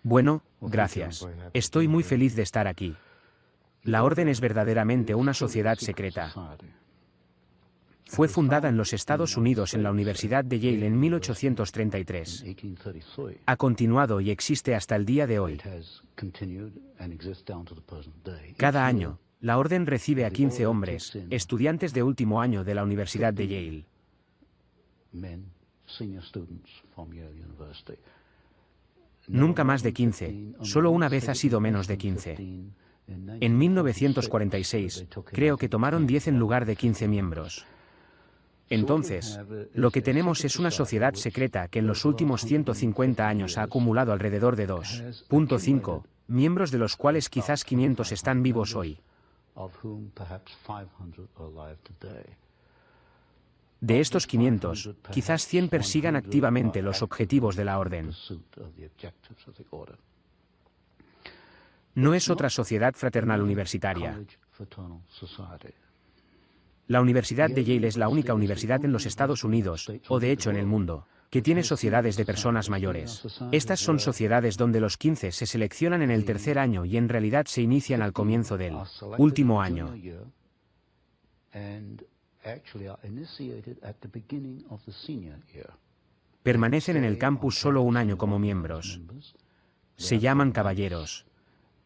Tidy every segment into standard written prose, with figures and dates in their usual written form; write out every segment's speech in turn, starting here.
Bueno, gracias. Estoy muy feliz de estar aquí. La Orden es verdaderamente una sociedad secreta. Fue fundada en los Estados Unidos en la Universidad de Yale en 1833. Ha continuado y existe hasta el día de hoy. Cada año, la Orden recibe a 15 hombres, estudiantes de último año de la Universidad de Yale. Nunca más de 15, solo una vez ha sido menos de 15. En 1946, creo que tomaron 10 en lugar de 15 miembros. Entonces, lo que tenemos es una sociedad secreta que en los últimos 150 años ha acumulado alrededor de 2.5 miembros, de los cuales quizás 500 están vivos hoy. De estos 500, quizás 100 persigan activamente los objetivos de la Orden. No es otra sociedad fraternal universitaria. La Universidad de Yale es la única universidad en los Estados Unidos, o de hecho en el mundo, que tiene sociedades de personas mayores. Estas son sociedades donde los 15 se seleccionan en el tercer año y en realidad se inician al comienzo del último año. Permanecen en el campus solo un año como miembros. Se llaman caballeros.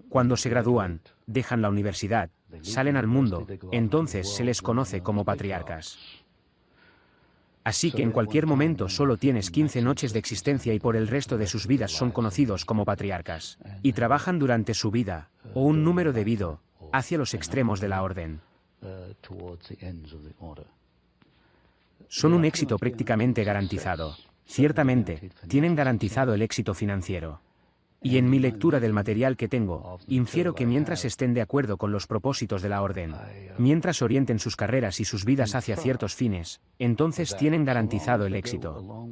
Cuando se gradúan, dejan la universidad, salen al mundo, entonces se les conoce como patriarcas. Así que en cualquier momento solo tienes 15 noches de existencia y por el resto de sus vidas son conocidos como patriarcas. Y trabajan durante su vida, o un número debido, hacia los extremos de la Orden. Son un éxito prácticamente garantizado. Ciertamente, tienen garantizado el éxito financiero. Y en mi lectura del material que tengo, infiero que mientras estén de acuerdo con los propósitos de la Orden, mientras orienten sus carreras y sus vidas hacia ciertos fines, entonces tienen garantizado el éxito.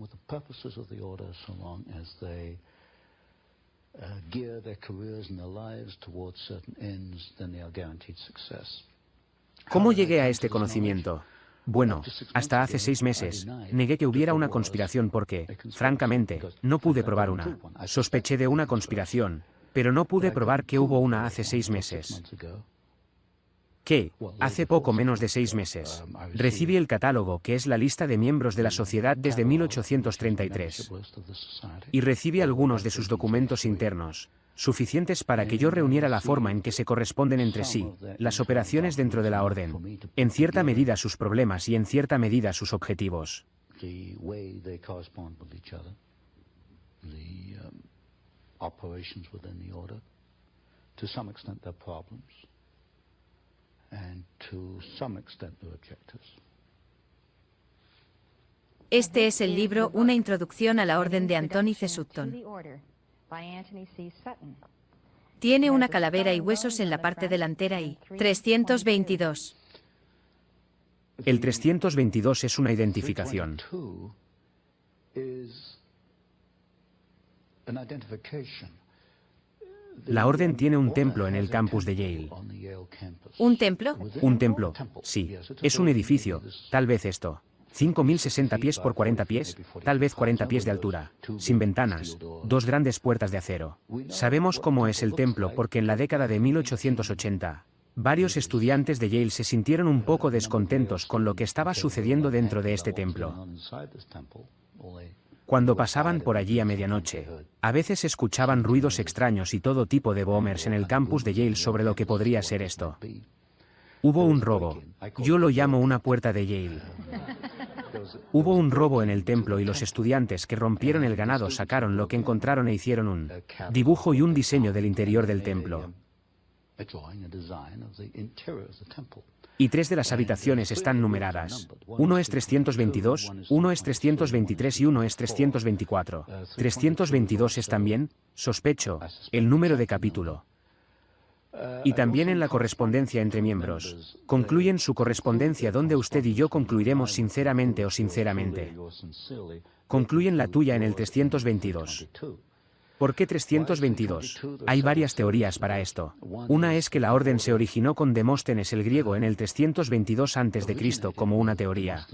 ¿Cómo llegué a este conocimiento? Bueno, hasta hace 6 meses, negué que hubiera una conspiración porque, francamente, no pude probar una. Sospeché de una conspiración, pero no pude probar que hubo una hace 6 meses. ¿Qué? Hace poco menos de 6 meses, recibí el catálogo, que es la lista de miembros de la sociedad desde 1833. Y recibí algunos de sus documentos internos, suficientes para que yo reuniera la forma en que se corresponden entre sí, las operaciones dentro de la Orden, en cierta medida sus problemas y en cierta medida sus objetivos. Este es el libro Una introducción a la Orden de Anthony C. Sutton. Tiene una calavera y huesos en la parte delantera y 322. El 322 es una identificación. La Orden tiene un templo en el campus de Yale. ¿Un templo? Un templo, sí. Es un edificio, tal vez esto. 5.060 pies por 40 pies, tal vez 40 pies de altura, sin ventanas, 2 grandes puertas de acero. Sabemos cómo es el templo porque en la década de 1880, varios estudiantes de Yale se sintieron un poco descontentos con lo que estaba sucediendo dentro de este templo. Cuando pasaban por allí a medianoche, a veces escuchaban ruidos extraños y todo tipo de boomers en el campus de Yale sobre lo que podría ser esto. Hubo un robo. Yo lo llamo una puerta de Yale. Hubo un robo en el templo y los estudiantes que rompieron el ganado sacaron lo que encontraron e hicieron un dibujo y un diseño del interior del templo. Y 3 de las habitaciones están numeradas. Uno es 322, uno es 323 y uno es 324. 322 es también, sospecho, el número de capítulo. Y también en la correspondencia entre miembros. Concluyen su correspondencia donde usted y yo concluiremos sinceramente o sinceramente. Concluyen la tuya en el 322. ¿Por qué 322? Hay varias teorías para esto. Una es que la Orden se originó con Demóstenes el griego en el 322 a.C. como una teoría.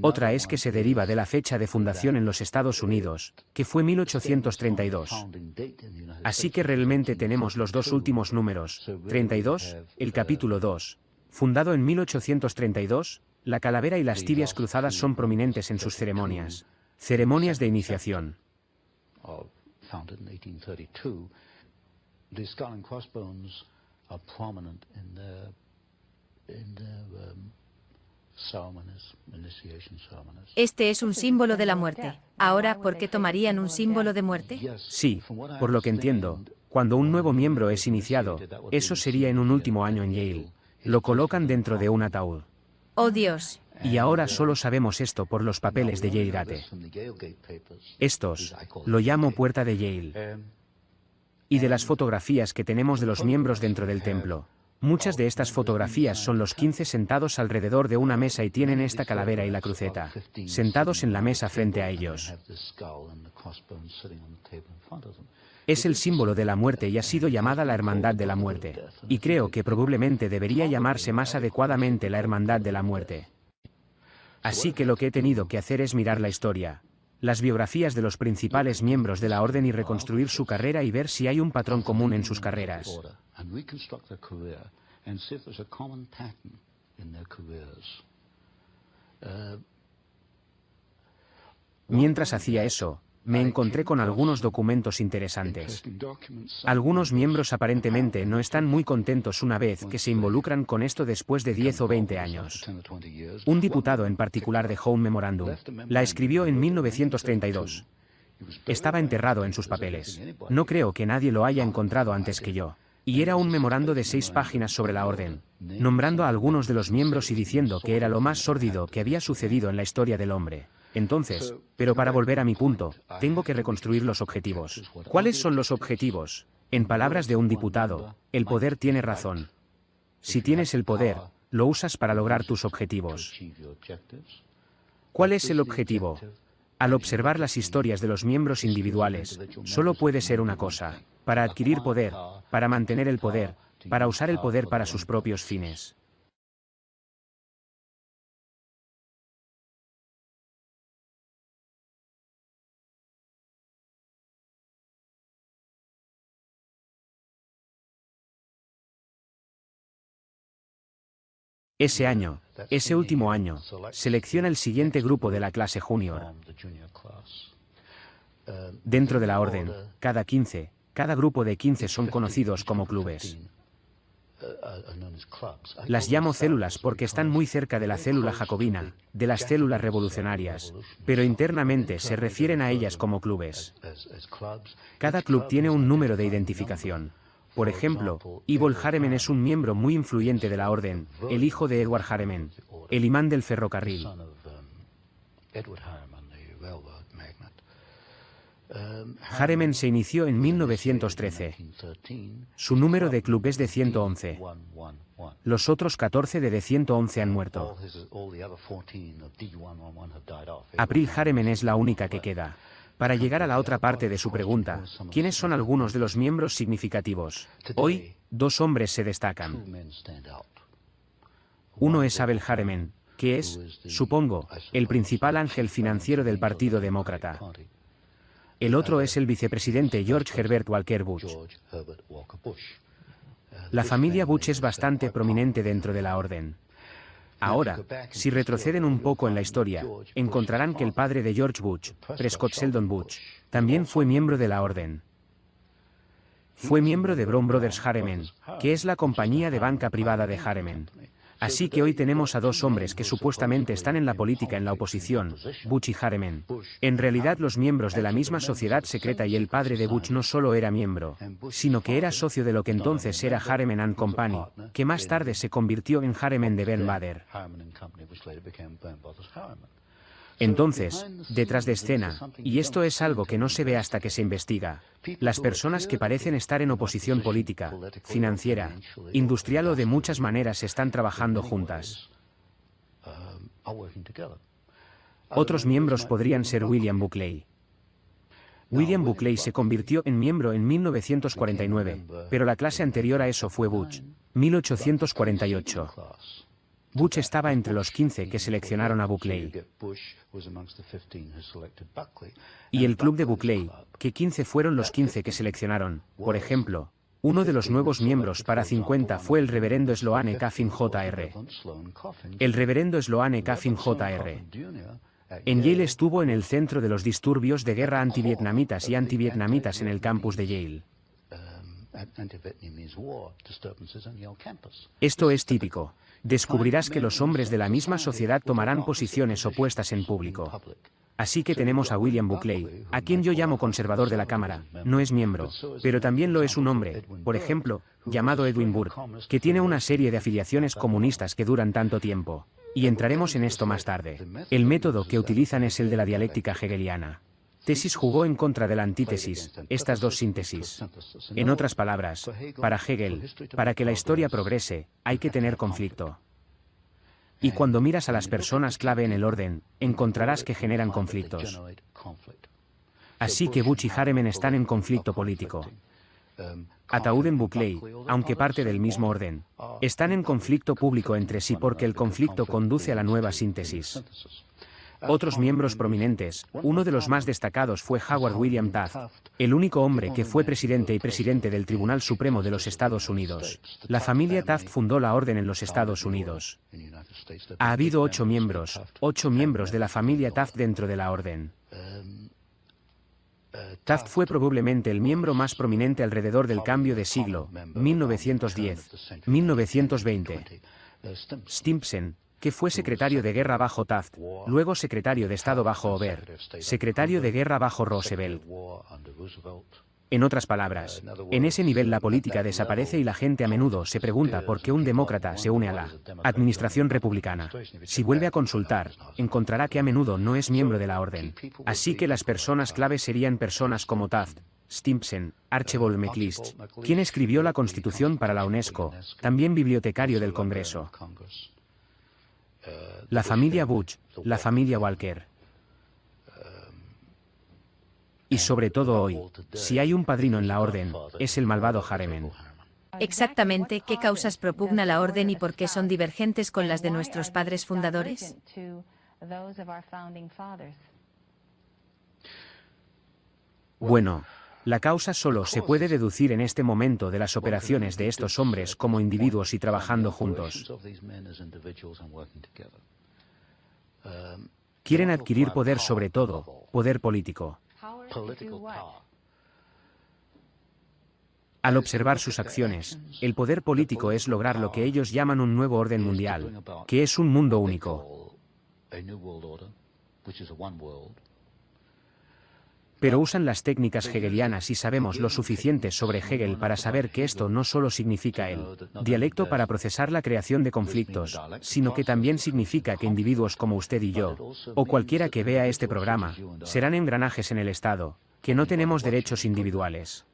Otra es que se deriva de la fecha de fundación en los Estados Unidos, que fue 1832. Así que realmente tenemos los dos últimos números, 32, el capítulo 2. Fundado en 1832, la calavera y las tibias cruzadas son prominentes en sus ceremonias. Ceremonias de iniciación. Este es un símbolo de la muerte. Ahora, ¿por qué tomarían un símbolo de muerte? Sí, por lo que entiendo, cuando un nuevo miembro es iniciado, eso sería en un último año en Yale. Lo colocan dentro de un ataúd. Oh Dios. Y ahora solo sabemos esto por los papeles de Yale Gate. Estos, lo llamo puerta de Yale. Y de las fotografías que tenemos de los miembros dentro del templo. Muchas de estas fotografías son los 15 sentados alrededor de una mesa y tienen esta calavera y la cruceta, sentados en la mesa frente a ellos. Es el símbolo de la muerte y ha sido llamada la Hermandad de la Muerte. Y creo que probablemente debería llamarse más adecuadamente la Hermandad de la Muerte. Así que lo que he tenido que hacer es mirar la historia, las biografías de los principales miembros de la orden y reconstruir su carrera y ver si hay un patrón común en sus carreras. Mientras hacía eso, me encontré con algunos documentos interesantes. Algunos miembros aparentemente no están muy contentos una vez que se involucran con esto después de 10 o 20 años. Un diputado en particular dejó un memorándum. La escribió en 1932. Estaba enterrado en sus papeles. No creo que nadie lo haya encontrado antes que yo. Y era un memorando de 6 páginas sobre la orden, nombrando a algunos de los miembros y diciendo que era lo más sórdido que había sucedido en la historia del hombre. Entonces, pero para volver a mi punto, tengo que reconstruir los objetivos. ¿Cuáles son los objetivos? En palabras de un diputado, el poder tiene razón. Si tienes el poder, lo usas para lograr tus objetivos. ¿Cuál es el objetivo? Al observar las historias de los miembros individuales, solo puede ser una cosa: para adquirir poder, para mantener el poder, para usar el poder para sus propios fines. Ese año, ese último año, selecciona el siguiente grupo de la clase junior. Dentro de la orden, cada grupo de 15 son conocidos como clubes. Las llamo células porque están muy cerca de la célula jacobina, de las células revolucionarias, pero internamente se refieren a ellas como clubes. Cada club tiene un número de identificación. Por ejemplo, Evil Harriman es un miembro muy influyente de la orden, el hijo de Edward Harriman, el imán del ferrocarril. Harriman se inició en 1913. Su número de club es de 111. Los otros 14 de D111 han muerto. April Harriman es la única que queda. Para llegar a la otra parte de su pregunta, ¿quiénes son algunos de los miembros significativos? Hoy, 2 hombres se destacan. Uno es Abel Harriman, que es, supongo, el principal ángel financiero del Partido Demócrata. El otro es el vicepresidente George Herbert Walker Bush. La familia Bush es bastante prominente dentro de la orden. Ahora, si retroceden un poco en la historia, encontrarán que el padre de George Bush, Prescott Sheldon Bush, también fue miembro de la orden. Fue miembro de Brown Brothers Harriman, que es la compañía de banca privada de Harriman. Así que hoy tenemos a 2 hombres que supuestamente están en la política en la oposición, Bush y Harriman. En realidad los miembros de la misma sociedad secreta, y el padre de Bush no solo era miembro, sino que era socio de lo que entonces era Harriman and Company, que más tarde se convirtió en Harriman de Ben Bader. Entonces, detrás de escena, y esto es algo que no se ve hasta que se investiga, las personas que parecen estar en oposición política, financiera, industrial o de muchas maneras están trabajando juntas. Otros miembros podrían ser William Buckley. William Buckley se convirtió en miembro en 1949, pero la clase anterior a eso fue Bush, 1848. Bush estaba entre los 15 que seleccionaron a Buckley. Y el club de Buckley, que 15 fueron los 15 que seleccionaron. Por ejemplo, uno de los nuevos miembros para 50 fue el reverendo Sloane Coffin Jr. El reverendo Sloane Coffin Jr. En Yale estuvo en el centro de los disturbios de guerra antivietnamitas y antivietnamitas en el campus de Yale. Esto es típico. Descubrirás que los hombres de la misma sociedad tomarán posiciones opuestas en público. Así que tenemos a William Buckley, a quien yo llamo conservador de la Cámara, no es miembro, pero también lo es un hombre, por ejemplo, llamado Edwin Burke, que tiene una serie de afiliaciones comunistas que duran tanto tiempo. Y entraremos en esto más tarde. El método que utilizan es el de la dialéctica hegeliana. Tesis jugó en contra de la antítesis, estas dos síntesis. En otras palabras, para Hegel, para que la historia progrese, hay que tener conflicto. Y cuando miras a las personas clave en el orden, encontrarás que generan conflictos. Así que Bush y Harriman están en conflicto político. Ataúd en Buckley, aunque parte del mismo orden, están en conflicto público entre sí porque el conflicto conduce a la nueva síntesis. Otros miembros prominentes, uno de los más destacados fue Howard William Taft, el único hombre que fue presidente y presidente del Tribunal Supremo de los Estados Unidos. La familia Taft fundó la orden en los Estados Unidos. Ha habido 8 miembros de la familia Taft dentro de la orden. Taft fue probablemente el miembro más prominente alrededor del cambio de siglo, 1910-1920. Stimpson, que fue secretario de guerra bajo Taft, luego secretario de Estado bajo Hoover, secretario de guerra bajo Roosevelt. En otras palabras, en ese nivel la política desaparece y la gente a menudo se pregunta por qué un demócrata se une a la administración republicana. Si vuelve a consultar, encontrará que a menudo no es miembro de la orden. Así que las personas clave serían personas como Taft, Stimpson, Archibald MacLeish, quien escribió la Constitución para la UNESCO, también bibliotecario del Congreso. La familia Bush, la familia Walker. Y sobre todo hoy, si hay un padrino en la orden, es el malvado Harriman. Exactamente, ¿qué causas propugna la orden y por qué son divergentes con las de nuestros padres fundadores? Bueno, la causa solo se puede deducir en este momento de las operaciones de estos hombres como individuos y trabajando juntos. Quieren adquirir poder, sobre todo, poder político. Al observar sus acciones, el poder político es lograr lo que ellos llaman un nuevo orden mundial, que es un mundo único. Pero usan las técnicas hegelianas y sabemos lo suficiente sobre Hegel para saber que esto no solo significa el dialecto para procesar la creación de conflictos, sino que también significa que individuos como usted y yo, o cualquiera que vea este programa, serán engranajes en el Estado, que no tenemos derechos individuales.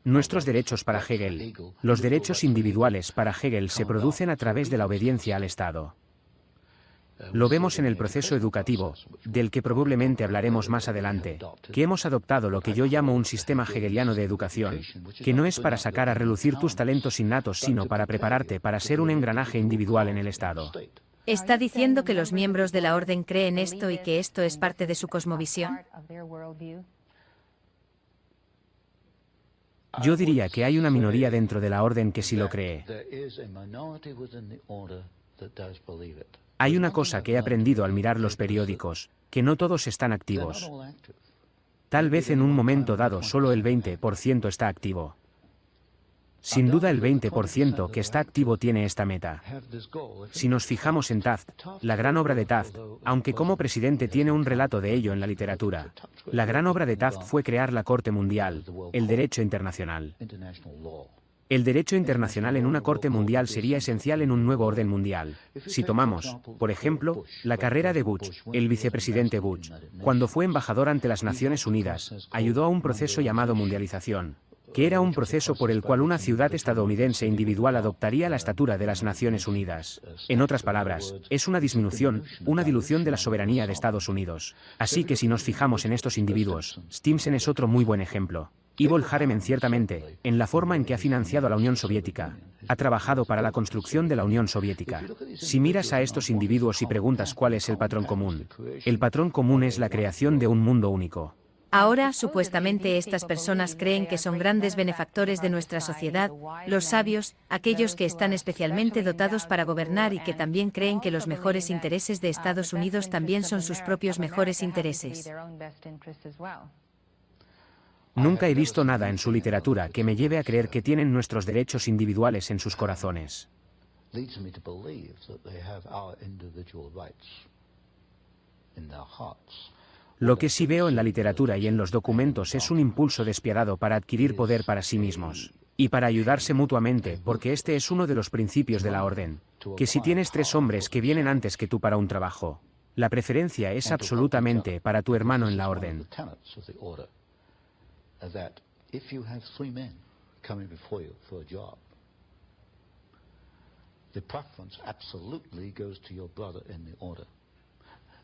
Nuestros derechos para Hegel, los derechos individuales para Hegel se producen a través de la obediencia al Estado. Lo vemos en el proceso educativo, del que probablemente hablaremos más adelante, que hemos adoptado lo que yo llamo un sistema hegeliano de educación, que no es para sacar a relucir tus talentos innatos sino para prepararte para ser un engranaje individual en el Estado. ¿Está diciendo que los miembros de la orden creen esto y que esto es parte de su cosmovisión? Yo diría que hay una minoría dentro de la orden que sí lo cree. Hay una cosa que he aprendido al mirar los periódicos, que no todos están activos. Tal vez en un momento dado solo el 20% está activo. Sin duda el 20% que está activo tiene esta meta. Si nos fijamos en Taft, la gran obra de Taft, aunque como presidente tiene un relato de ello en la literatura, la gran obra de Taft fue crear la Corte Mundial, el derecho internacional. El derecho internacional en una corte mundial sería esencial en un nuevo orden mundial. Si tomamos, por ejemplo, la carrera de Bush, el vicepresidente Bush, cuando fue embajador ante las Naciones Unidas, ayudó a un proceso llamado mundialización, que era un proceso por el cual una ciudad estadounidense individual adoptaría la estatura de las Naciones Unidas. En otras palabras, es una disminución, una dilución de la soberanía de Estados Unidos. Así que si nos fijamos en estos individuos, Stimson es otro muy buen ejemplo. Evil Harriman ciertamente, en la forma en que ha financiado a la Unión Soviética, ha trabajado para la construcción de la Unión Soviética. Si miras a estos individuos y preguntas cuál es el patrón común, el patrón común es la creación de un mundo único. Ahora, supuestamente estas personas creen que son grandes benefactores de nuestra sociedad, los sabios, aquellos que están especialmente dotados para gobernar y que también creen que los mejores intereses de Estados Unidos también son sus propios mejores intereses. Nunca he visto nada en su literatura que me lleve a creer que tienen nuestros derechos individuales en sus corazones. Lo que sí veo en la literatura y en los documentos es un impulso despiadado para adquirir poder para sí mismos y para ayudarse mutuamente, porque este es uno de los principios de la orden, que si tienes 3 hombres que vienen antes que tú para un trabajo, la preferencia es absolutamente para tu hermano en la orden.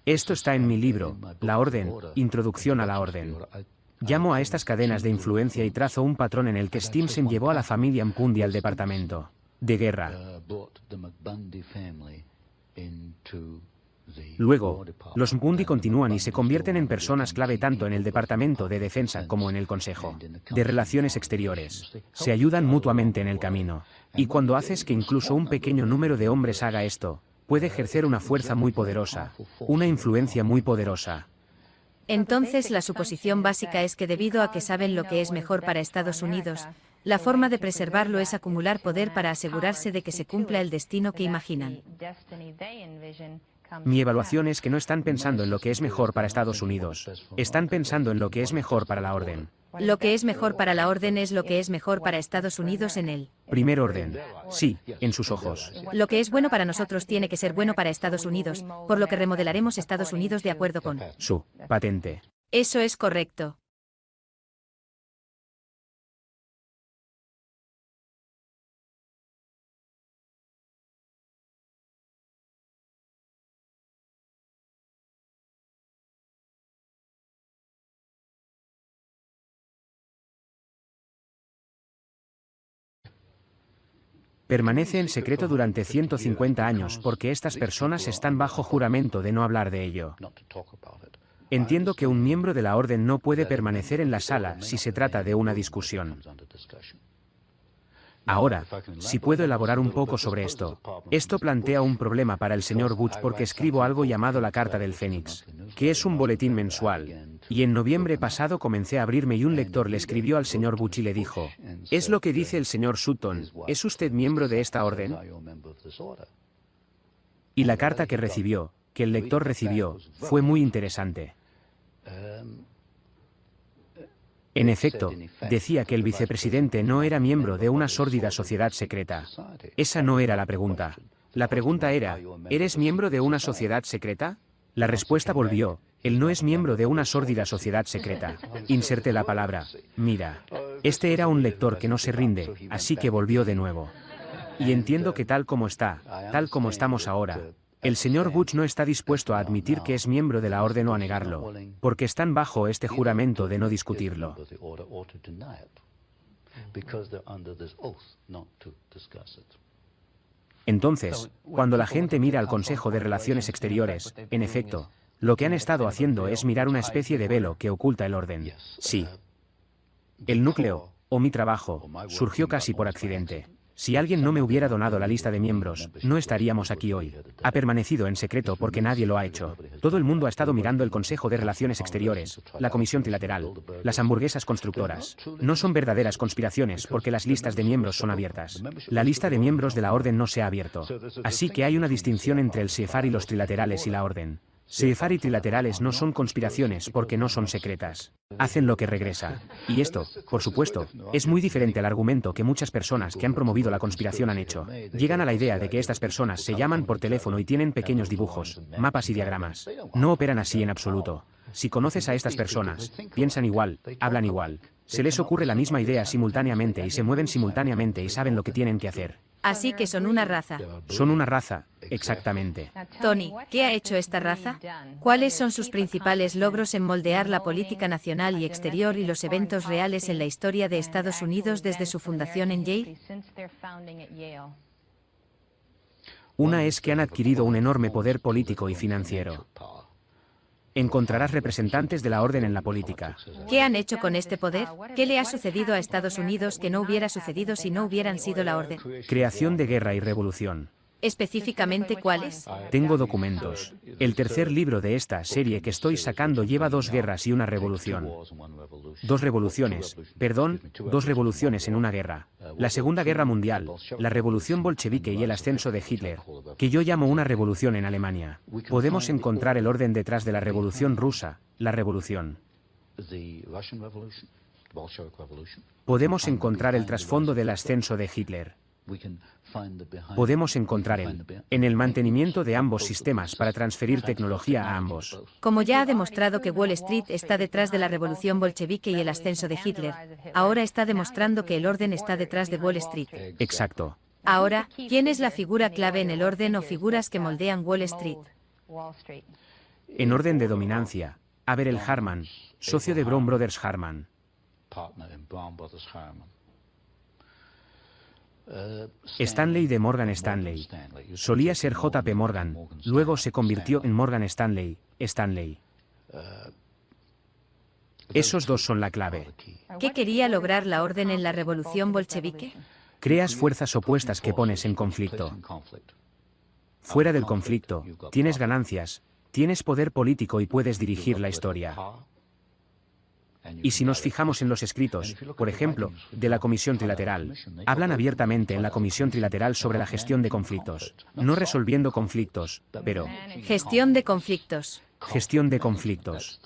Esto está en mi libro, La Orden, Introducción a la Orden. Llamo a estas cadenas de influencia y trazo un patrón en el que Stimson llevó a la familia Bundy al departamento de guerra. Luego, los Bundy continúan y se convierten en personas clave tanto en el Departamento de Defensa como en el Consejo de Relaciones Exteriores. Se ayudan mutuamente en el camino. Y cuando haces que incluso un pequeño número de hombres haga esto, puede ejercer una fuerza muy poderosa, una influencia muy poderosa. Entonces la suposición básica es que debido a que saben lo que es mejor para Estados Unidos, la forma de preservarlo es acumular poder para asegurarse de que se cumpla el destino que imaginan. Mi evaluación es que no están pensando en lo que es mejor para Estados Unidos, están pensando en lo que es mejor para la orden. Lo que es mejor para la orden es lo que es mejor para Estados Unidos en el primer orden. Sí, en sus ojos. Lo que es bueno para nosotros tiene que ser bueno para Estados Unidos, por lo que remodelaremos Estados Unidos de acuerdo con su patente. Eso es correcto. Permanece en secreto durante 150 años porque estas personas están bajo juramento de no hablar de ello. Entiendo que un miembro de la orden no puede permanecer en la sala si se trata de una discusión. Ahora, si puedo elaborar un poco sobre esto. Esto plantea un problema para el señor Bush porque escribo algo llamado la Carta del Fénix, que es un boletín mensual. Y en noviembre pasado comencé a abrirme y un lector le escribió al señor Bush y le dijo, «Es lo que dice el señor Sutton, ¿es usted miembro de esta orden?» Y la carta que recibió, que el lector recibió, fue muy interesante. En efecto, decía que el vicepresidente no era miembro de una sórdida sociedad secreta. Esa no era la pregunta. La pregunta era, ¿eres miembro de una sociedad secreta? La respuesta volvió, él no es miembro de una sórdida sociedad secreta. Inserté la palabra, mira. Este era un lector que no se rinde, así que volvió de nuevo. Y entiendo que tal como estamos ahora, el señor Bush no está dispuesto a admitir que es miembro de la orden o a negarlo, porque están bajo este juramento de no discutirlo. Entonces, cuando la gente mira al Consejo de Relaciones Exteriores, en efecto, lo que han estado haciendo es mirar una especie de velo que oculta el orden. Sí. El núcleo, o mi trabajo, surgió casi por accidente. Si alguien no me hubiera donado la lista de miembros, no estaríamos aquí hoy. Ha permanecido en secreto porque nadie lo ha hecho. Todo el mundo ha estado mirando el Consejo de Relaciones Exteriores, la Comisión Trilateral, las hamburguesas constructoras. No son verdaderas conspiraciones porque las listas de miembros son abiertas. La lista de miembros de la orden no se ha abierto. Así que hay una distinción entre el CFAR y los trilaterales y la orden. CFAR y trilaterales no son conspiraciones porque no son secretas. Hacen lo que regresa. Y esto, por supuesto, es muy diferente al argumento que muchas personas que han promovido la conspiración han hecho. Llegan a la idea de que estas personas se llaman por teléfono y tienen pequeños dibujos, mapas y diagramas. No operan así en absoluto. Si conoces a estas personas, piensan igual, hablan igual. Se les ocurre la misma idea simultáneamente y se mueven simultáneamente y saben lo que tienen que hacer. Así que son una raza. Son una raza, exactamente. Tony, ¿qué ha hecho esta raza? ¿Cuáles son sus principales logros en moldear la política nacional y exterior y los eventos reales en la historia de Estados Unidos desde su fundación en Yale? Una es que han adquirido un enorme poder político y financiero. Encontrarás representantes de la orden en la política. ¿Qué han hecho con este poder? ¿Qué le ha sucedido a Estados Unidos que no hubiera sucedido si no hubieran sido la orden? Creación de guerra y revolución. ¿Específicamente cuáles? Tengo documentos. El tercer libro de esta serie que estoy sacando lleva 2 guerras y una revolución. 2 revoluciones, perdón, 2 revoluciones en una guerra. La Segunda Guerra Mundial, la revolución bolchevique y el ascenso de Hitler, que yo llamo una revolución en Alemania. Podemos encontrar el orden detrás de la revolución rusa, la revolución. Podemos encontrar el trasfondo del ascenso de Hitler. Podemos encontrar en el mantenimiento de ambos sistemas para transferir tecnología a ambos. Como ya ha demostrado que Wall Street está detrás de la revolución bolchevique y el ascenso de Hitler, ahora está demostrando que el orden está detrás de Wall Street. Exacto. Ahora, ¿quién es la figura clave en el orden o figuras que moldean Wall Street? En orden de dominancia, Averell Harman, socio de Brown Brothers Harman. Stanley de Morgan Stanley. Solía ser J.P. Morgan, luego se convirtió en Morgan Stanley. Esos 2 son la clave. ¿Qué quería lograr la orden en la revolución bolchevique? Creas fuerzas opuestas que pones en conflicto. Fuera del conflicto, tienes ganancias, tienes poder político y puedes dirigir la historia. Y si nos fijamos en los escritos, por ejemplo, de la Comisión Trilateral, hablan abiertamente en la Comisión Trilateral sobre la gestión de conflictos. No resolviendo conflictos, pero... Gestión de conflictos. Gestión de conflictos.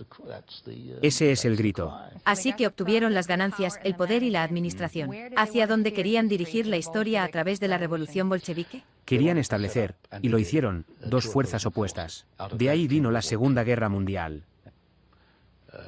Ese es el grito. Así que obtuvieron las ganancias, el poder y la administración. ¿Hacia dónde querían dirigir la historia a través de la revolución bolchevique? Querían establecer, y lo hicieron, 2 fuerzas opuestas. De ahí vino la Segunda Guerra Mundial.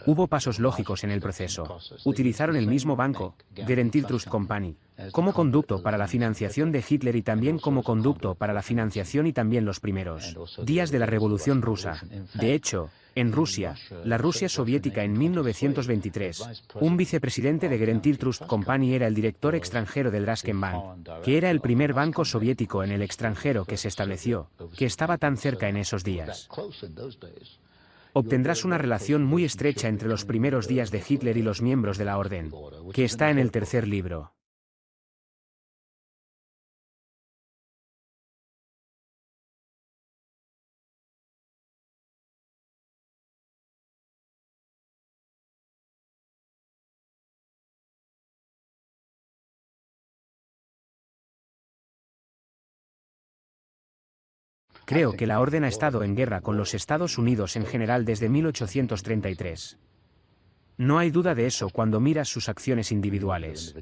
Hubo pasos lógicos en el proceso. Utilizaron el mismo banco, Guaranty Trust Company, como conducto para la financiación de Hitler y también como conducto para la financiación y también los primeros días de la Revolución Rusa. De hecho, en Rusia, la Rusia soviética en 1923, un vicepresidente de Guaranty Trust Company era el director extranjero del Raskenbank, que era el primer banco soviético en el extranjero que se estableció, que estaba tan cerca en esos días. Obtendrás una relación muy estrecha entre los primeros días de Hitler y los miembros de la orden, que está en el tercer libro. Creo que la orden ha estado en guerra con los Estados Unidos en general desde 1833. No hay duda de eso cuando miras sus acciones individuales.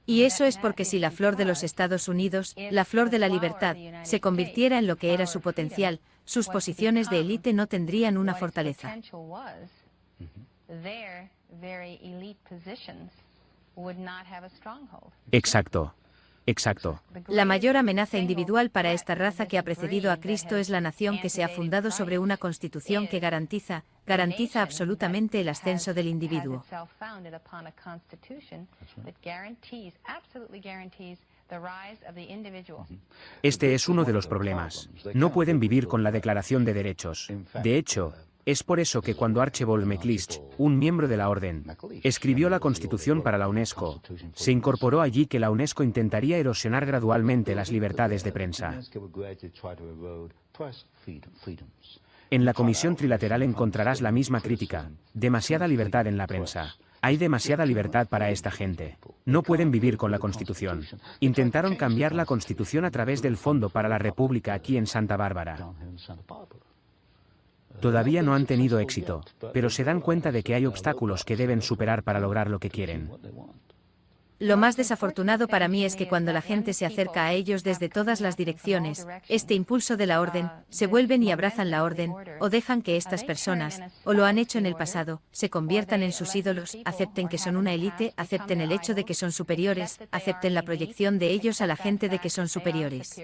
Y eso es porque si la flor de los Estados Unidos, la flor de la libertad, se convirtiera en lo que era su potencial, sus posiciones de élite no tendrían una fortaleza. Exacto. Exacto. La mayor amenaza individual para esta raza que ha precedido a Cristo es la nación que se ha fundado sobre una constitución que garantiza absolutamente el ascenso del individuo. Este es uno de los problemas. No pueden vivir con la Declaración de Derechos. De hecho, es por eso que cuando Archibald MacLeish, un miembro de la Orden, escribió la Constitución para la UNESCO, se incorporó allí que la UNESCO intentaría erosionar gradualmente las libertades de prensa. En la Comisión Trilateral encontrarás la misma crítica: demasiada libertad en la prensa. Hay demasiada libertad para esta gente. No pueden vivir con la Constitución. Intentaron cambiar la Constitución a través del Fondo para la República aquí en Santa Bárbara. Todavía no han tenido éxito, pero se dan cuenta de que hay obstáculos que deben superar para lograr lo que quieren. Lo más desafortunado para mí es que cuando la gente se acerca a ellos desde todas las direcciones, este impulso de la orden, se vuelven y abrazan la orden, o dejan que estas personas, o lo han hecho en el pasado, se conviertan en sus ídolos, acepten que son una élite, acepten el hecho de que son superiores, acepten la proyección de ellos a la gente de que son superiores.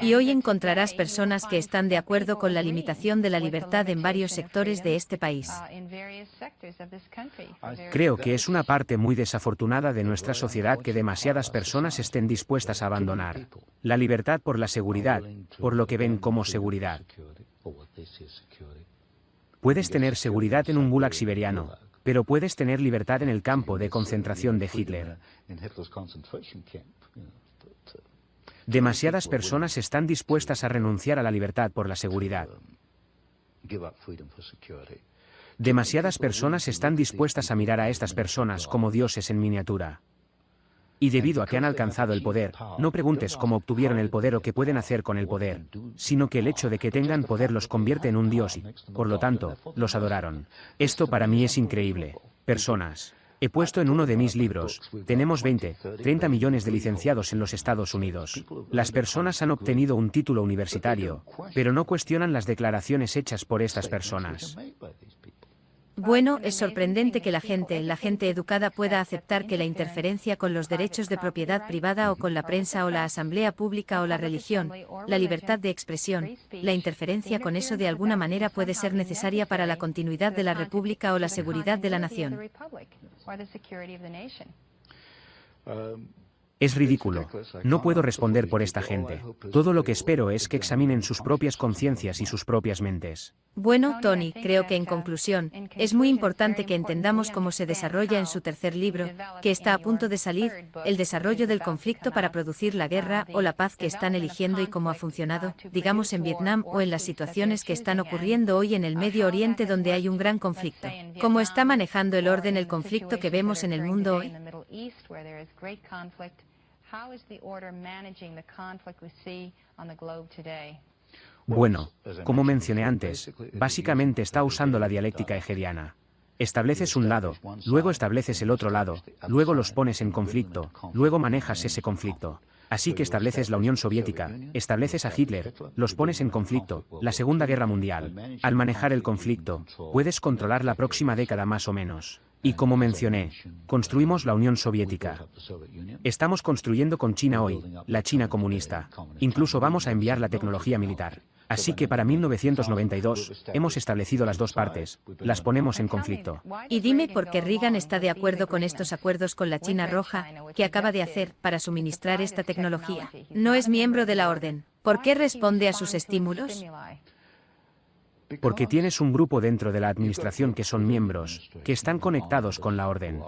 Y hoy encontrarás personas que están de acuerdo con la limitación de la libertad en varios sectores de este país. Creo que es una parte muy desafortunada de nuestra sociedad que demasiadas personas estén dispuestas a abandonar la libertad por la seguridad, por lo que ven como seguridad. Puedes tener seguridad en un gulag siberiano, pero puedes tener libertad en el campo de concentración de Hitler. Demasiadas personas están dispuestas a renunciar a la libertad por la seguridad. Demasiadas personas están dispuestas a mirar a estas personas como dioses en miniatura. Y debido a que han alcanzado el poder, no preguntes cómo obtuvieron el poder o qué pueden hacer con el poder, sino que el hecho de que tengan poder los convierte en un dios y, por lo tanto, los adoraron. Esto para mí es increíble. Personas. He puesto en uno de mis libros, tenemos 20, 30 millones de licenciados en los Estados Unidos. Las personas han obtenido un título universitario, pero no cuestionan las declaraciones hechas por estas personas. Bueno, es sorprendente que la gente educada pueda aceptar que la interferencia con los derechos de propiedad privada o con la prensa o la asamblea pública o la religión, la libertad de expresión, la interferencia con eso de alguna manera puede ser necesaria para la continuidad de la república o la seguridad de la nación. Es ridículo. No puedo responder por esta gente. Todo lo que espero es que examinen sus propias conciencias y sus propias mentes. Bueno, Tony, creo que en conclusión, es muy importante que entendamos cómo se desarrolla en su tercer libro, que está a punto de salir, el desarrollo del conflicto para producir la guerra o la paz que están eligiendo y cómo ha funcionado, digamos en Vietnam o en las situaciones que están ocurriendo hoy en el Medio Oriente donde hay un gran conflicto. ¿Cómo está manejando el orden el conflicto que vemos en el mundo hoy? Bueno, como mencioné antes, básicamente está usando la dialéctica hegeliana. Estableces un lado, luego estableces el otro lado, luego los pones en conflicto, luego manejas ese conflicto. Así que estableces la Unión Soviética, estableces a Hitler, los pones en conflicto, la Segunda Guerra Mundial. Al manejar el conflicto, puedes controlar la próxima década más o menos. Y como mencioné, construimos la Unión Soviética. Estamos construyendo con China hoy, la China comunista. Incluso vamos a enviar la tecnología militar. Así que para 1992, hemos establecido las dos partes, las ponemos en conflicto. Y dime por qué Reagan está de acuerdo con estos acuerdos con la China Roja, que acaba de hacer, para suministrar esta tecnología. No es miembro de la orden. ¿Por qué responde a sus estímulos? Porque tienes un grupo dentro de la administración que son miembros, que están conectados con la orden.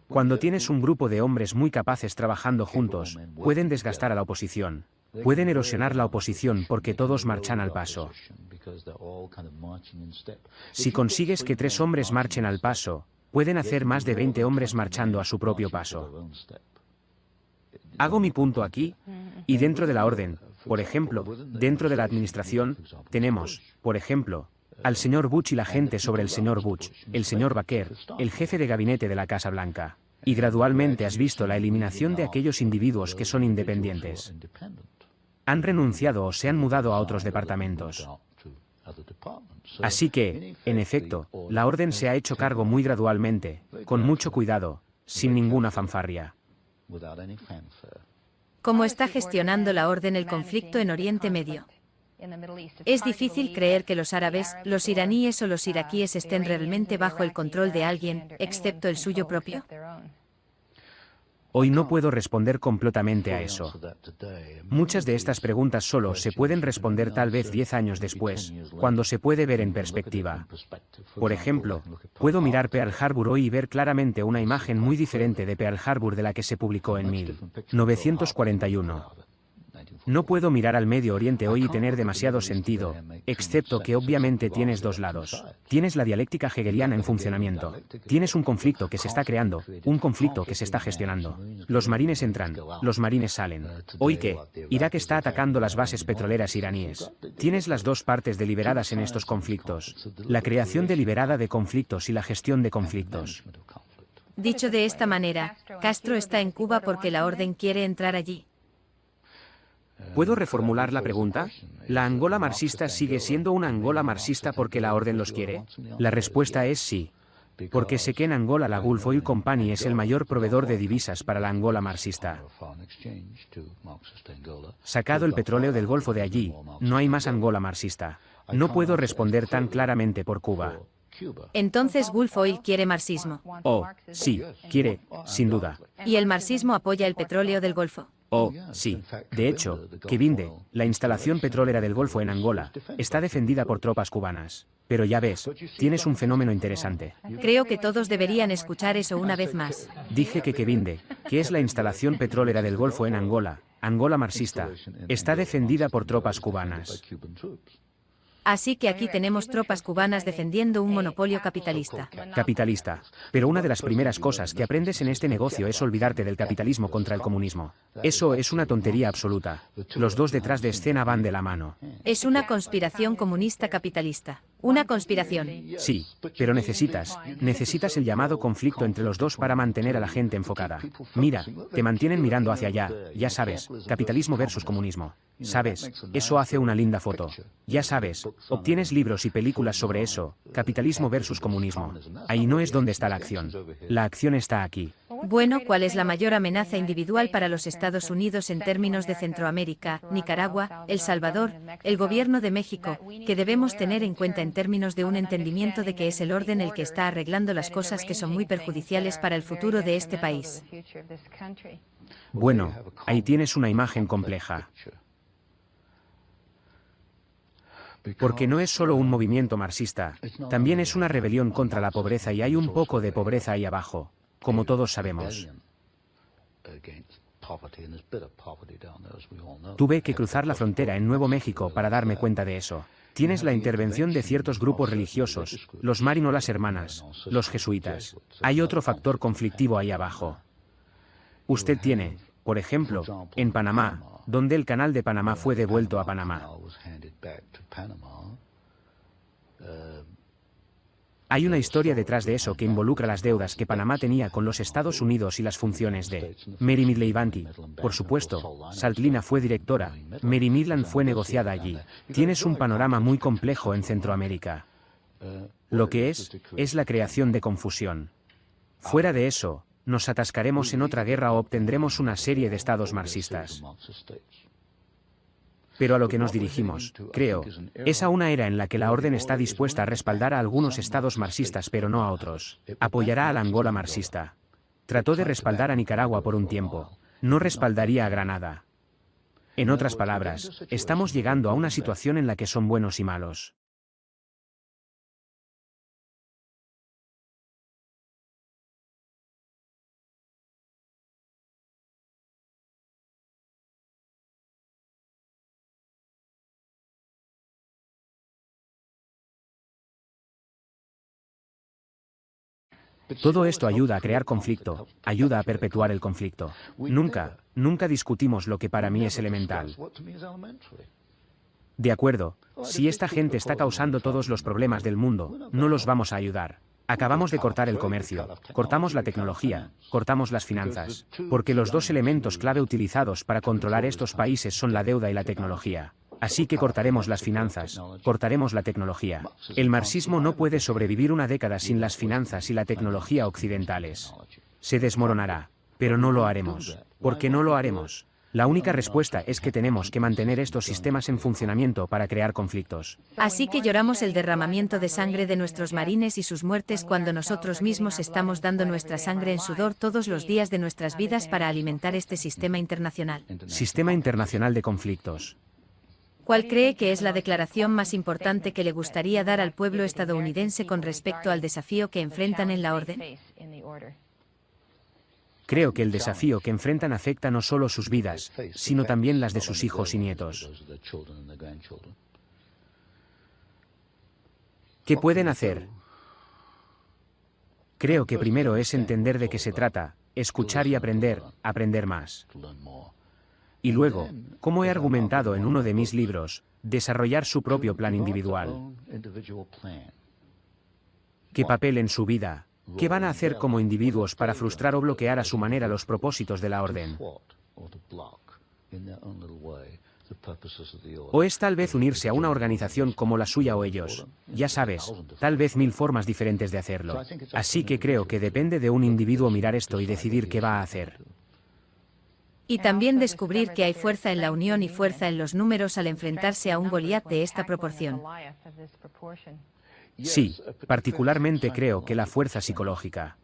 Cuando tienes un grupo de hombres muy capaces trabajando juntos, pueden desgastar a la oposición. Pueden erosionar la oposición porque todos marchan al paso. Si consigues que 3 hombres marchen al paso, pueden hacer más de 20 hombres marchando a su propio paso. Hago mi punto aquí, y dentro de la orden, por ejemplo, dentro de la administración, tenemos, por ejemplo, al señor Bush y la gente sobre el señor Bush, el señor Baker, el jefe de gabinete de la Casa Blanca. Y gradualmente has visto la eliminación de aquellos individuos que son independientes. Han renunciado o se han mudado a otros departamentos. Así que, en efecto, la orden se ha hecho cargo muy gradualmente, con mucho cuidado, sin ninguna fanfarria. ¿Cómo está gestionando la orden el conflicto en Oriente Medio? Es difícil creer que los árabes, los iraníes o los iraquíes estén realmente bajo el control de alguien, excepto el suyo propio. Hoy no puedo responder completamente a eso. Muchas de estas preguntas solo se pueden responder tal vez 10 años después, cuando se puede ver en perspectiva. Por ejemplo, puedo mirar Pearl Harbor hoy y ver claramente una imagen muy diferente de Pearl Harbor de la que se publicó en 1941. No puedo mirar al Medio Oriente hoy y tener demasiado sentido, excepto que obviamente tienes dos lados. Tienes la dialéctica hegeliana en funcionamiento. Tienes un conflicto que se está creando, un conflicto que se está gestionando. Los marines entran, los marines salen. ¿Hoy qué? Irak está atacando las bases petroleras iraníes. Tienes las dos partes deliberadas en estos conflictos. La creación deliberada de conflictos y la gestión de conflictos. Dicho de esta manera, Castro está en Cuba porque la orden quiere entrar allí. ¿Puedo reformular la pregunta? ¿La Angola marxista sigue siendo una Angola marxista porque la orden los quiere? La respuesta es sí. Porque sé que en Angola la Gulf Oil Company es el mayor proveedor de divisas para la Angola marxista. Sacado el petróleo del Golfo de allí, no hay más Angola marxista. No puedo responder tan claramente por Cuba. Entonces Gulf Oil quiere marxismo. Oh, sí, quiere, sin duda. Y el marxismo apoya el petróleo del Golfo. Oh, sí. De hecho, Kevinde, la instalación petrolera del Golfo en Angola, está defendida por tropas cubanas. Pero ya ves, tienes un fenómeno interesante. Creo que todos deberían escuchar eso una vez más. Dije que Kevinde, que es la instalación petrolera del Golfo en Angola, Angola marxista, está defendida por tropas cubanas. Así que aquí tenemos tropas cubanas defendiendo un monopolio capitalista. Capitalista. Pero una de las primeras cosas que aprendes en este negocio es olvidarte del capitalismo contra el comunismo. Eso es una tontería absoluta. Los dos detrás de escena van de la mano. Es una conspiración comunista capitalista. Una conspiración. Sí, pero necesitas el llamado conflicto entre los dos para mantener a la gente enfocada. Mira, te mantienen mirando hacia allá, ya sabes, capitalismo versus comunismo. ¿Sabes? Eso hace una linda foto. Ya sabes, obtienes libros y películas sobre eso, capitalismo versus comunismo. Ahí no es donde está la acción. La acción está aquí. Bueno, ¿cuál es la mayor amenaza individual para los Estados Unidos en términos de Centroamérica, Nicaragua, El Salvador, el gobierno de México, que debemos tener en cuenta en términos de un entendimiento de que es el orden el que está arreglando las cosas que son muy perjudiciales para el futuro de este país? Bueno, ahí tienes una imagen compleja. Porque no es solo un movimiento marxista, también es una rebelión contra la pobreza y hay un poco de pobreza ahí abajo, como todos sabemos. Tuve que cruzar la frontera en Nuevo México para darme cuenta de eso. Tienes la intervención de ciertos grupos religiosos, los Marinolas Hermanas, los jesuitas. Hay otro factor conflictivo ahí abajo. Usted tiene, por ejemplo, en Panamá, donde el canal de Panamá fue devuelto a Panamá. Hay una historia detrás de eso que involucra las deudas que Panamá tenía con los Estados Unidos y las funciones de Mary Midland Banti. Por supuesto, Saltlina fue directora, Mary Midland fue negociada allí. Tienes un panorama muy complejo en Centroamérica. Lo que es la creación de confusión. Fuera de eso, nos atascaremos en otra guerra o obtendremos una serie de estados marxistas. Pero a lo que nos dirigimos, creo, es a una era en la que la orden está dispuesta a respaldar a algunos estados marxistas pero no a otros. Apoyará a la Angola marxista. Trató de respaldar a Nicaragua por un tiempo. No respaldaría a Granada. En otras palabras, estamos llegando a una situación en la que son buenos y malos. Todo esto ayuda a crear conflicto, ayuda a perpetuar el conflicto. Nunca discutimos lo que para mí es elemental. De acuerdo, si esta gente está causando todos los problemas del mundo, no los vamos a ayudar. Acabamos de cortar el comercio, cortamos la tecnología, cortamos las finanzas, porque los dos elementos clave utilizados para controlar estos países son la deuda y la tecnología. Así que cortaremos las finanzas, cortaremos la tecnología. El marxismo no puede sobrevivir una década sin las finanzas y la tecnología occidentales. Se desmoronará, pero no lo haremos. ¿Por qué no lo haremos? La única respuesta es que tenemos que mantener estos sistemas en funcionamiento para crear conflictos. Así que lloramos el derramamiento de sangre de nuestros marines y sus muertes cuando nosotros mismos estamos dando nuestra sangre en sudor todos los días de nuestras vidas para alimentar este sistema internacional. Sistema internacional de conflictos. ¿Cuál cree que es la declaración más importante que le gustaría dar al pueblo estadounidense con respecto al desafío que enfrentan en la orden? Creo que el desafío que enfrentan afecta no solo sus vidas, sino también las de sus hijos y nietos. ¿Qué pueden hacer? Creo que primero es entender de qué se trata, escuchar y aprender más. Y luego, como he argumentado en uno de mis libros, desarrollar su propio plan individual. ¿Qué papel en su vida? ¿Qué van a hacer como individuos para frustrar o bloquear a su manera los propósitos de la orden? O es tal vez unirse a una organización como la suya o ellos. Ya sabes, tal vez 1000 formas diferentes de hacerlo. Así que creo que depende de un individuo mirar esto y decidir qué va a hacer. Y también descubrir que hay fuerza en la unión y fuerza en los números al enfrentarse a un Goliat de esta proporción. Sí, particularmente creo que la fuerza psicológica.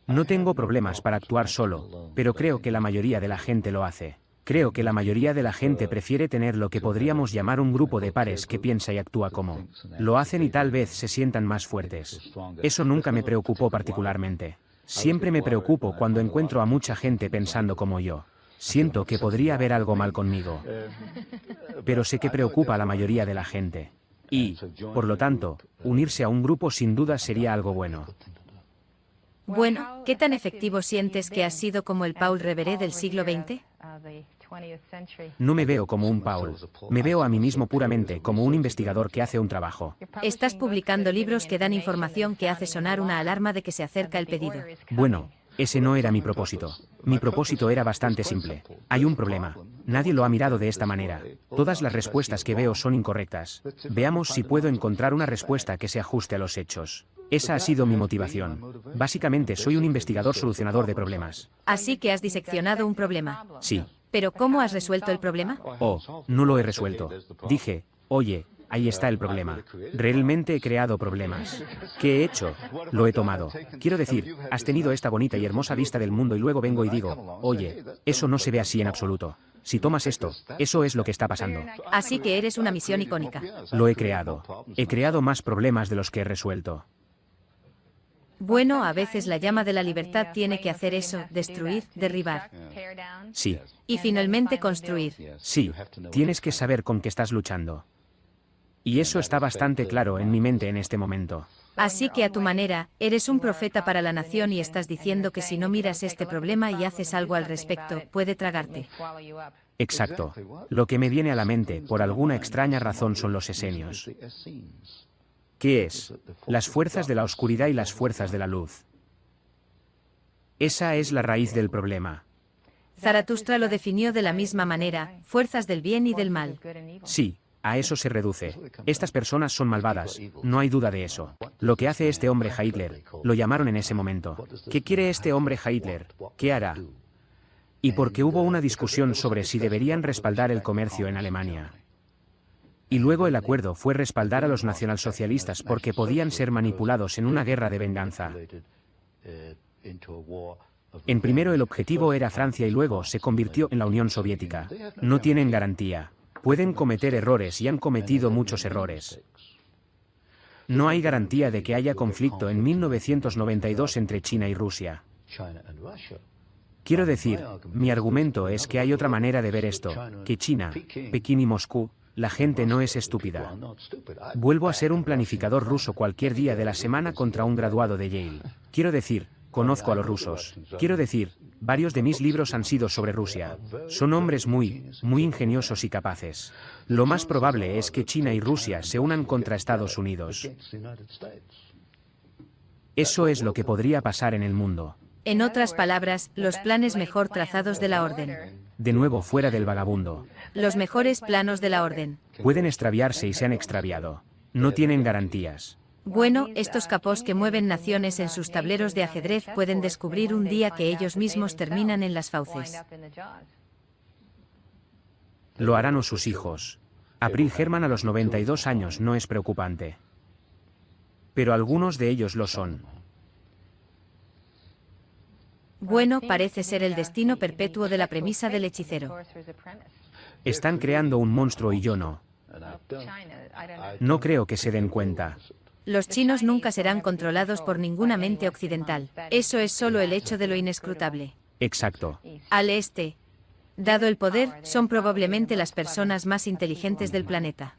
No tengo problemas para actuar solo, pero creo que la mayoría de la gente lo hace. Creo que la mayoría de la gente prefiere tener lo que podríamos llamar un grupo de pares que piensa y actúa como. Lo hacen y tal vez se sientan más fuertes. Eso nunca me preocupó particularmente. Siempre me preocupo cuando encuentro a mucha gente pensando como yo. Siento que podría haber algo mal conmigo. Pero sé que preocupa a la mayoría de la gente. Y, por lo tanto, unirse a un grupo sin duda sería algo bueno. Bueno, ¿qué tan efectivo sientes que has sido como el Paul Revere del siglo XX? No me veo como un Paul. Me veo a mí mismo puramente como un investigador que hace un trabajo. Estás publicando libros que dan información que hace sonar una alarma de que se acerca el pedido. Bueno, ese no era mi propósito. Mi propósito era bastante simple. Hay un problema. Nadie lo ha mirado de esta manera. Todas las respuestas que veo son incorrectas. Veamos si puedo encontrar una respuesta que se ajuste a los hechos. Esa ha sido mi motivación. Básicamente soy un investigador solucionador de problemas. Así que has diseccionado un problema. Sí. ¿Pero cómo has resuelto el problema? Oh, no lo he resuelto. Dije, oye, ahí está el problema. Realmente he creado problemas. ¿Qué he hecho? Lo he tomado. Quiero decir, has tenido esta bonita y hermosa vista del mundo y luego vengo y digo, oye, eso no se ve así en absoluto. Si tomas esto, eso es lo que está pasando. Así que eres una misión icónica. Lo he creado. He creado más problemas de los que he resuelto. Bueno, a veces la llama de la libertad tiene que hacer eso, destruir, derribar. Sí. Y finalmente construir. Sí, tienes que saber con qué estás luchando. Y eso está bastante claro en mi mente en este momento. Así que a tu manera, eres un profeta para la nación y estás diciendo que si no miras este problema y haces algo al respecto, puede tragarte. Exacto. Lo que me viene a la mente, por alguna extraña razón, son los esenios. ¿Qué es? Las fuerzas de la oscuridad y las fuerzas de la luz. Esa es la raíz del problema. Zaratustra lo definió de la misma manera, fuerzas del bien y del mal. Sí, a eso se reduce. Estas personas son malvadas, no hay duda de eso. Lo que hace este hombre Hitler, lo llamaron en ese momento. ¿Qué quiere este hombre Hitler? ¿Qué hará? Y porque hubo una discusión sobre si deberían respaldar el comercio en Alemania. Y luego el acuerdo fue respaldar a los nacionalsocialistas porque podían ser manipulados en una guerra de venganza. En primero el objetivo era Francia y luego se convirtió en la Unión Soviética. No tienen garantía. Pueden cometer errores y han cometido muchos errores. No hay garantía de que haya conflicto en 1992 entre China y Rusia. Quiero decir, mi argumento es que hay otra manera de ver esto, que China, Pekín y Moscú, la gente no es estúpida. Vuelvo a ser un planificador ruso cualquier día de la semana contra un graduado de Yale. Quiero decir, conozco a los rusos. Quiero decir, varios de mis libros han sido sobre Rusia. Son hombres muy ingeniosos y capaces. Lo más probable es que China y Rusia se unan contra Estados Unidos. Eso es lo que podría pasar en el mundo. En otras palabras, los planes mejor trazados de la orden. De nuevo fuera del vagabundo. Los mejores planos de la orden. Pueden extraviarse y se han extraviado. No tienen garantías. Bueno, estos capos que mueven naciones en sus tableros de ajedrez pueden descubrir un día que ellos mismos terminan en las fauces. Lo harán sus hijos. April Herman a los 92 años no es preocupante. Pero algunos de ellos lo son. Bueno, parece ser el destino perpetuo de la premisa del hechicero. Están creando un monstruo y yo no. No creo que se den cuenta. Los chinos nunca serán controlados por ninguna mente occidental. Eso es solo el hecho de lo inescrutable. Exacto. Al este. Dado el poder, son probablemente las personas más inteligentes del planeta.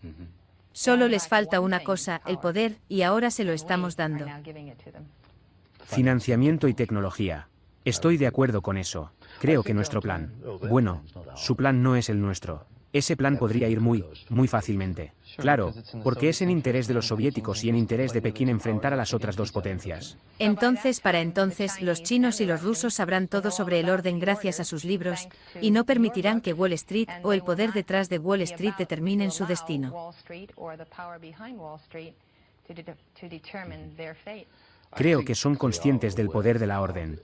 Solo les falta una cosa, el poder, y ahora se lo estamos dando. Financiamiento y tecnología. Estoy de acuerdo con eso. Creo que nuestro plan, bueno, su plan no es el nuestro. Ese plan podría ir muy fácilmente. Claro, porque es en interés de los soviéticos y en interés de Pekín enfrentar a las otras dos potencias. Entonces, para entonces, los chinos y los rusos sabrán todo sobre el orden gracias a sus libros, y no permitirán que Wall Street o el poder detrás de Wall Street determinen su destino. Creo que son conscientes del poder de la orden.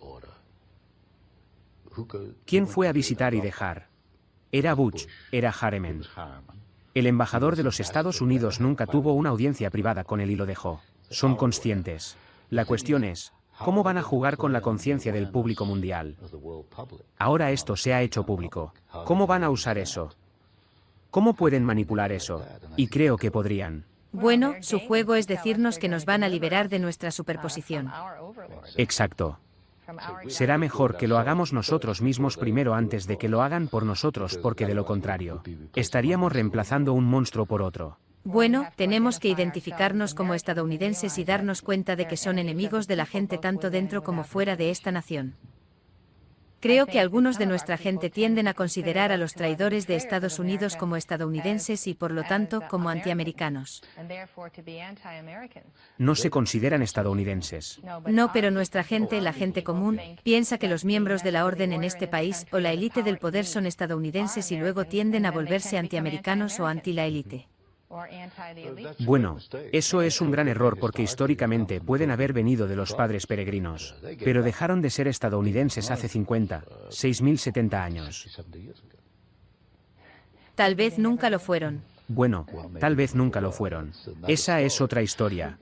¿Quién fue a visitar y dejar? Era Bush, era Harriman. El embajador de los Estados Unidos nunca tuvo una audiencia privada con él y lo dejó. Son conscientes. La cuestión es, ¿cómo van a jugar con la conciencia del público mundial? Ahora esto se ha hecho público. ¿Cómo van a usar eso? ¿Cómo pueden manipular eso? Y creo que podrían. Bueno, su juego es decirnos que nos van a liberar de nuestra superposición. Exacto. Será mejor que lo hagamos nosotros mismos primero antes de que lo hagan por nosotros, porque de lo contrario, estaríamos reemplazando un monstruo por otro. Bueno, tenemos que identificarnos como estadounidenses y darnos cuenta de que son enemigos de la gente tanto dentro como fuera de esta nación. Creo que algunos de nuestra gente tienden a considerar a los traidores de Estados Unidos como estadounidenses y por lo tanto como antiamericanos. No se consideran estadounidenses. No, pero nuestra gente, la gente común, piensa que los miembros de la orden en este país o la élite del poder son estadounidenses y luego tienden a volverse antiamericanos o anti la élite. Bueno, eso es un gran error porque históricamente pueden haber venido de los padres peregrinos, pero dejaron de ser estadounidenses hace 50, 6.070 años. Tal vez nunca lo fueron. Bueno, tal vez nunca lo fueron. Esa es otra historia.